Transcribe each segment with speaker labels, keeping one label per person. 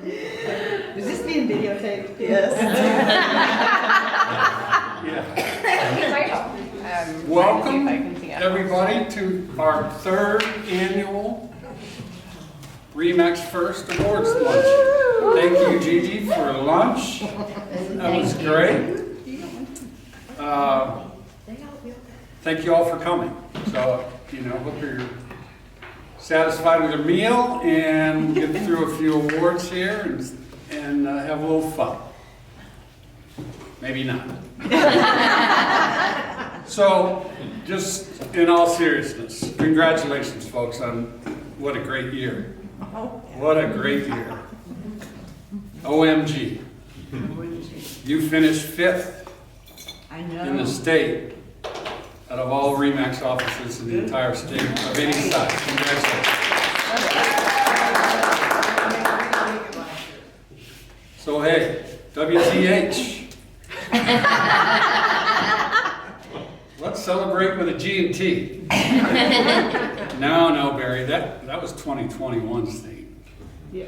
Speaker 1: Is this being videotaped?
Speaker 2: Yes.
Speaker 3: Welcome, everybody, to our third annual Remax First Awards lunch. Thank you, Gigi, for lunch. That was great. Thank you all for coming. So, hope you're satisfied with your meal and get through a few awards here and have a little fun. Maybe not. So, just in all seriousness, congratulations, folks, on what a great year. What a great year. OMG. You finished 5th in the state out of all RE/MAX offices in the entire state of any size. Congratulations. So, hey, WTH. Let's celebrate with a G&T. No, Barry, that was 2021's theme.
Speaker 1: Yeah.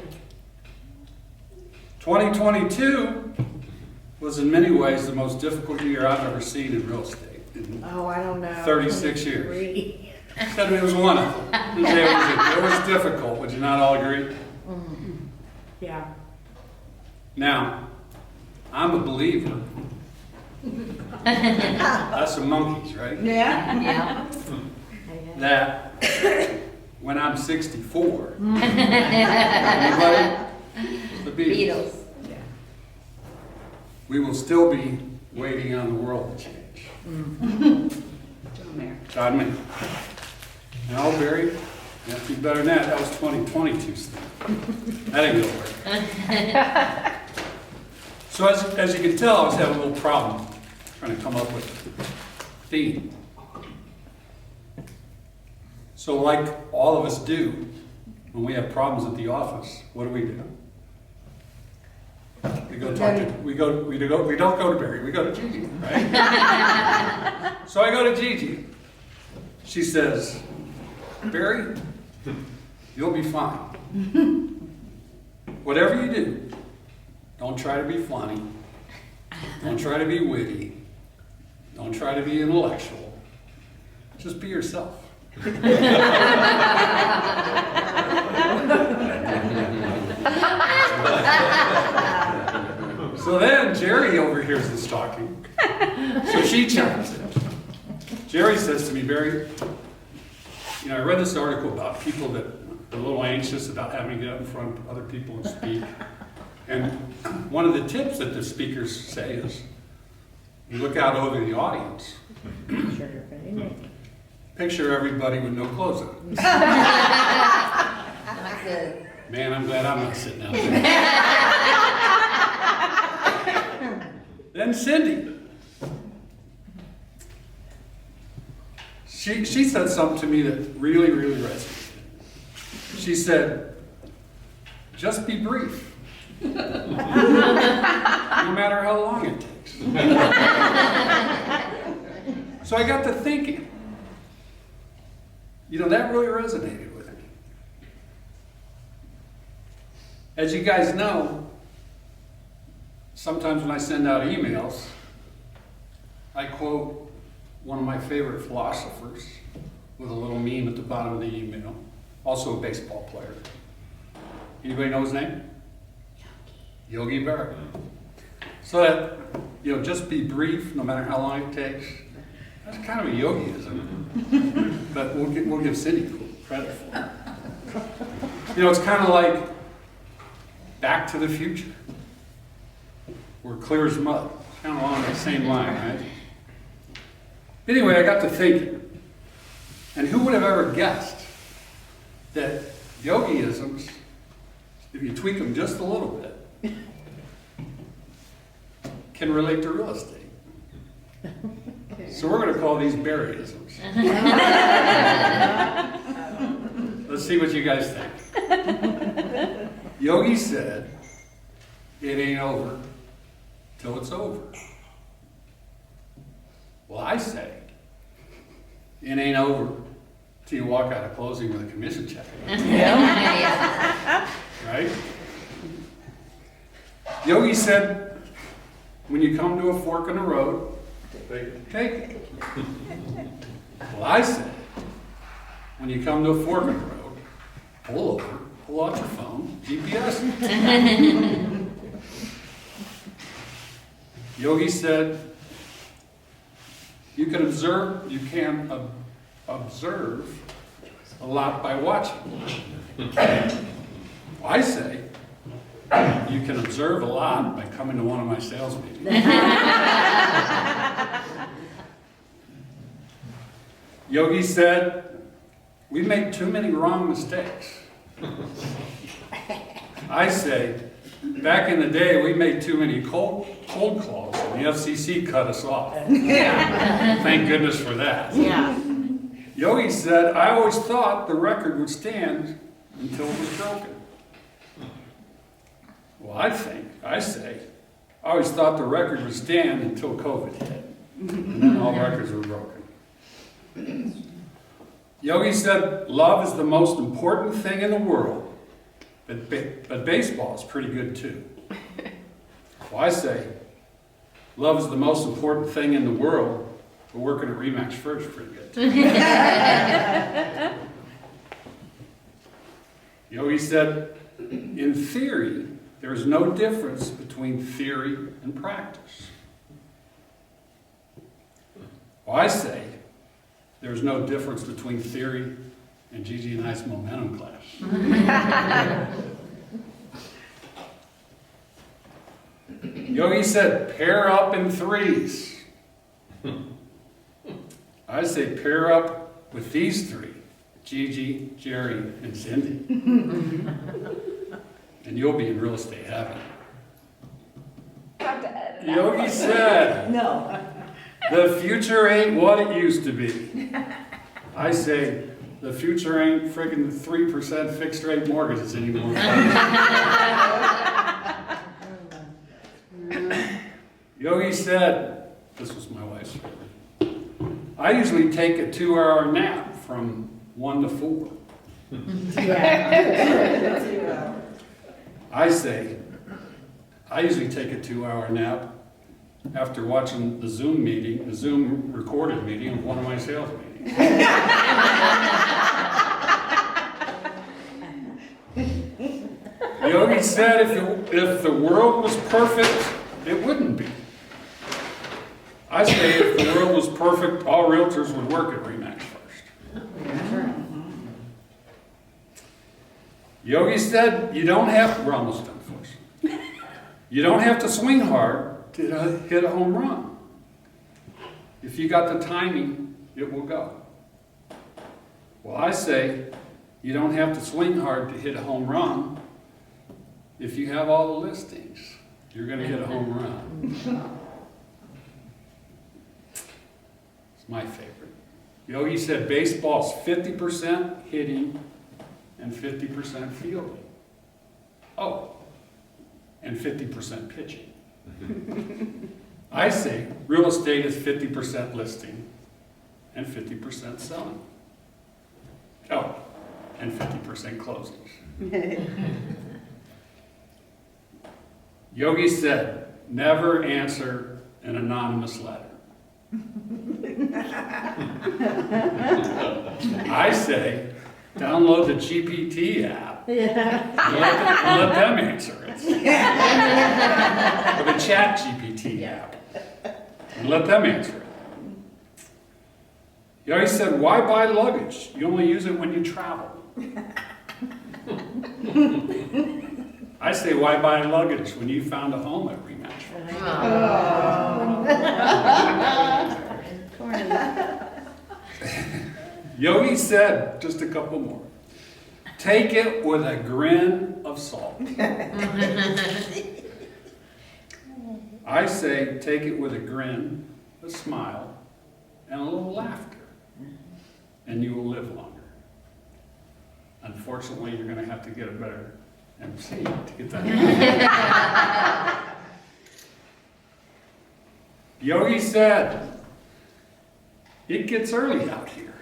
Speaker 3: 2022 was in many ways the most difficult year I've ever seen in real estate. In
Speaker 1: Oh, I don't know.
Speaker 3: 36 years. Said it was one of them. It was difficult. Would you not all agree?
Speaker 1: Yeah.
Speaker 3: Now, I'm a believer. That's the monkeys, right?
Speaker 1: Yeah.
Speaker 2: Yeah.
Speaker 3: That when I'm 64, anybody? The Beatles.
Speaker 2: Yeah.
Speaker 3: We will still be waiting on the world to change. God, man. Now, Barry, you have to be better than that. That was 2022 stuff. That ain't gonna work. So as you can tell, I was having a little problem trying to come up with a theme. So like all of us do, when we have problems at the office, what do? We go talk to, we don't go to Barry, we go to Gigi, right? So I go to Gigi. She says, Barry, you'll be fine. Whatever you do, don't try to be funny. Don't try to be witty. Don't try to be intellectual. Just be yourself. So then Jerry overhears this talking. So she chimes in. Jerry says to me, Barry, I read this article about people that are a little anxious about having to get up in front of other people and speak. And one of the tips that the speakers say is, you look out over the audience. Picture everybody with no clothes on.
Speaker 2: Not good.
Speaker 3: Man, I'm glad I'm not sitting out there. Then Cindy. She said something to me that really, really resonated. She said, just be brief. No matter how long it takes. So I got to thinking. That really resonated with me. As you guys know, sometimes when I send out emails, I quote one of my favorite philosophers with a little meme at the bottom of the email, also a baseball player. Anybody know his name? Yogi Berra. So that, just be brief no matter how long it takes. That's kind of a yogi-ism. But we'll give Cindy credit for it. It's kind of like Back to the Future. We're clear as mud. Kind of along that same line, right? Anyway, I got to thinking. And who would have ever guessed that yogi-isms, if you tweak them just a little bit, can relate to real estate. So we're going to call these Barry-isms. Let's see what you guys think. Yogi said, it ain't over till it's over. Well, I say, it ain't over till you walk out of closing with a commission check. Right? Yogi said, when you come to a fork in the road, take it. Well, I said, when you come to a fork in the road, pull over, pull out your phone, GPS. Yogi said, you can observe a lot by watching. I say, you can observe a lot by coming to one of my sales meetings. Yogi said, we make too many wrong mistakes. I say, back in the day, we made too many cold calls, and the FCC cut us off. Thank goodness for that.
Speaker 1: Yeah.
Speaker 3: Yogi said, I always thought the record would stand until it was broken. Well, I say, I always thought the record would stand until COVID hit. And then all records were broken. Yogi said, love is the most important thing in the world, but baseball is pretty good too. Well, I say, love is the most important thing in the world, but working at Remax Fridge is pretty good too. Yogi said, in theory, there is no difference between theory and practice. Well, I say, there's no difference between theory and Gigi and I's momentum class. Yogi said, pair up in threes. I say, pair up with these three, Gigi, Jerry, and Cindy. And you'll be in real estate heaven. Yogi said,
Speaker 1: No.
Speaker 3: the future ain't what it used to be. I say, the future ain't friggin' 3% fixed rate mortgages anymore. Yogi said, this was my wife's favorite, I usually take a 2-hour nap from 1 to 4.
Speaker 1: Yeah.
Speaker 3: I say, I usually take a 2-hour nap after watching the Zoom recorded meeting of one of my sales meetings. Yogi said if the world was perfect, it wouldn't be. I say if the world was perfect, all realtors would work at Remax First. Yogi said you don't have, we're almost done, folks. You don't have to swing hard to hit a home run. If you got the timing, it will go. Well, I say you don't have to swing hard to hit a home run. If you have all the listings, you're going to hit a home run. It's my favorite. Yogi said baseball's 50% hitting and 50% fielding. Oh, and 50% pitching. I say real estate is 50% listing and 50% selling. Oh, and 50% closings. Yogi said, never answer an anonymous letter. I say, download the GPT app and let them answer it. Or the Chat GPT app and let them answer it. Yogi said, why buy luggage? You only use it when you travel. I say, why buy luggage when you found a home at Rematch? Yogi said, just a couple more, take it with a grin of salt. I say, take it with a grin, a smile, and a little laughter, and you will live longer. Unfortunately, you're going to have to get a better MC to get that. Yogi said, it gets early out here.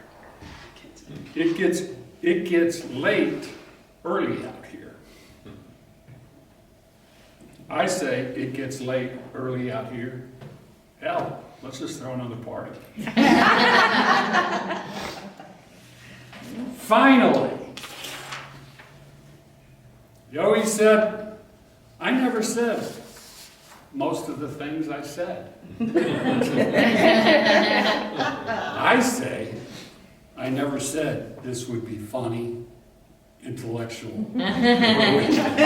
Speaker 3: It gets late early out here. I say it gets late early out here. Hell, let's just throw another party. Finally, Yogi said, I never said most of the things I said. I say, I never said this would be funny, intellectual, or original.